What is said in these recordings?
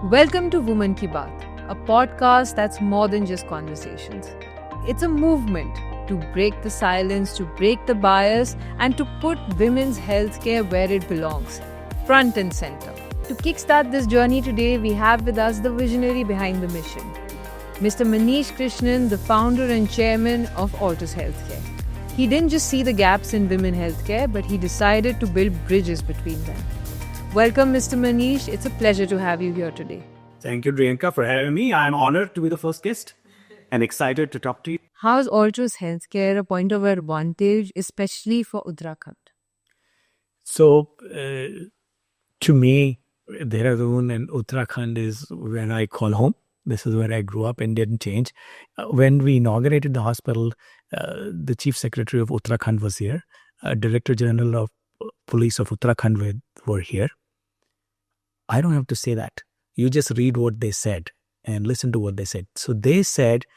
Welcome to Woman Ki Baat, a podcast that's more than just conversations. It's a movement to break the silence, to break the bias, and to put women's healthcare where it belongs, front and center. To kickstart this journey today, we have with us the visionary behind the mission, Mr. Manish Krishnan, the founder and chairman of Altrus HealthCare. He didn't just see the gaps in women healthcare, but he decided to build bridges between them. Welcome, Mr. Manish. It's a pleasure to have you here today. Thank you, Priyanka, for having me. I'm honored to be the first guest and excited to talk to you. How is Altrus HealthCare a point of advantage, especially for Uttarakhand? So, to me, Dehradun and Uttarakhand is where I call home. This is where I grew up and didn't change. When we inaugurated the hospital, the Chief Secretary of Uttarakhand was here. Director General of Police of Uttarakhand were here. I don't have to say that. You just read what they said and listen to what they said. So they said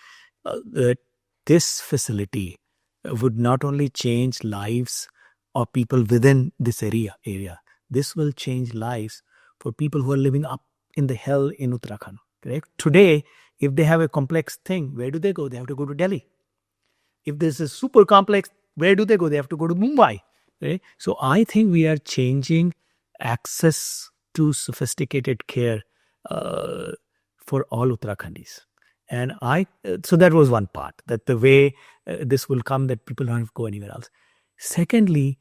that this facility would not only change lives of people within this area. This will change lives for people who are living up in the hell in Uttarakhand. Correct? Today, if they have a complex thing, where do they go? They have to go to Delhi. If this is super complex, where do they go? They have to go to Mumbai. Right? So I think we are changing access to sophisticated care for all Uttarakhandis. And so that was one part, that the way this will come, that people don't have to go anywhere else. Secondly,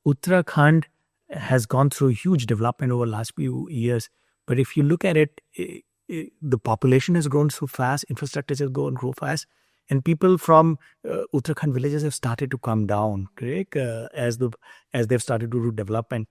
Uttarakhand has gone through huge development over the last few years. But if you look at it, the population has grown so fast, infrastructure has grown so fast, and people from Uttarakhand villages have started to come down, correct? As they've started to do development.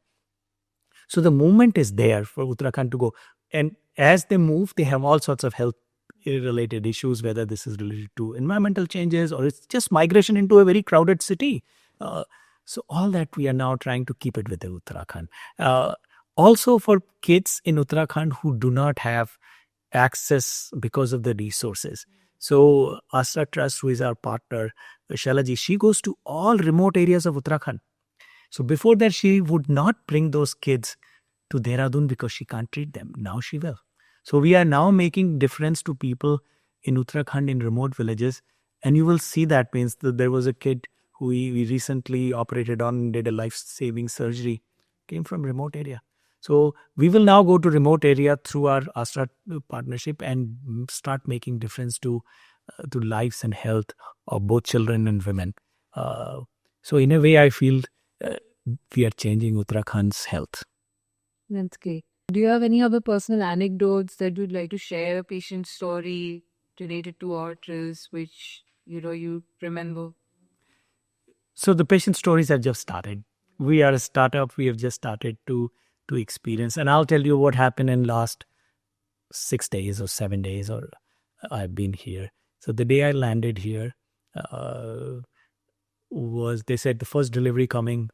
So the movement is there for Uttarakhand to go. And as they move, they have all sorts of health-related issues, whether this is related to environmental changes or it's just migration into a very crowded city. So all that we are now trying to keep it with Uttarakhand. Also for kids in Uttarakhand who do not have access because of the resources. So Asra Trust, who is our partner, Shalaji, she goes to all remote areas of Uttarakhand. So before that, she would not bring those kids to Dehradun because she can't treat them. Now she will. So we are now making difference to people in Uttarakhand in remote villages. And you will see that means that there was a kid who we recently operated on and did a life-saving surgery, came from remote area. So we will now go to remote area through our Astra partnership and start making difference to lives and health of both children and women. So in a way, I feel we are changing Uttarakhand's health. That's great. Do you have any other personal anecdotes that you'd like to share, a patient story related to Altrus, which you remember? So the patient stories have just started. We are a startup. We have just started to experience. And I'll tell you what happened in last 6 days or 7 days or I've been here. So the day I landed here they said the first delivery coming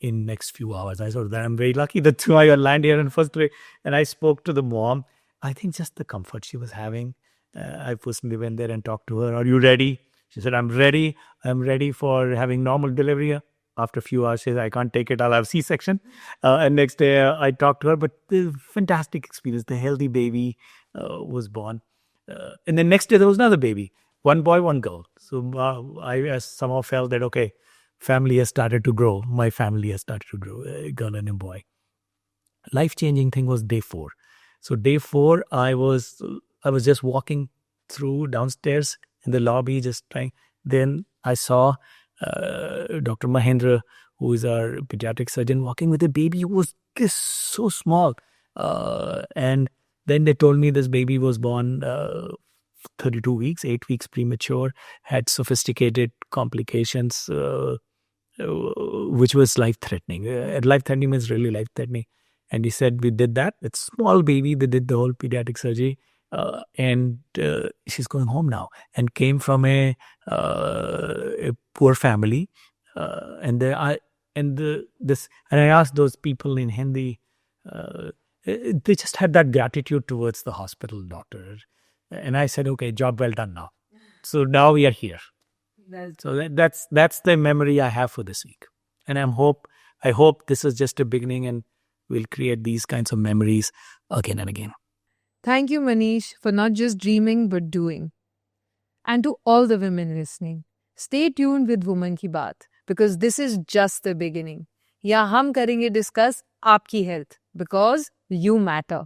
in next few hours. I thought that I'm very lucky that I land here on first day. And I spoke to the mom. I think just the comfort she was having. I personally went there and talked to her. Are you ready? She said, I'm ready. I'm ready for having normal delivery. After a few hours, she said, I can't take it. I'll have C-section. And next day, I talked to her. But the fantastic experience. The healthy baby was born. And then next day, there was another baby. One boy, one girl. So I somehow felt that, okay, family has started to grow. My family has started to grow, a girl and a boy. Life-changing thing was day 4. So day 4, I was just walking through downstairs in the lobby, just trying. Then I saw Dr. Mahendra, who is our pediatric surgeon, walking with a baby who was just so small. And then they told me this baby was born 32 weeks, 8 weeks premature, had sophisticated complications, which was life-threatening. Life-threatening means really life-threatening. And he said, we did that. It's small baby. They did the whole pediatric surgery. And she's going home now and came from a poor family. And I asked those people in Hindi, they just had that gratitude towards the hospital doctor. And I said, okay, job well done now. So now we are here. So that's the memory I have for this week. And I hope this is just a beginning and we'll create these kinds of memories again and again. Thank you, Manish, for not just dreaming but doing. And to all the women listening, stay tuned with Woman Ki Baat because this is just the beginning. यहाँ हम करेंगे discuss आपकी health because you matter.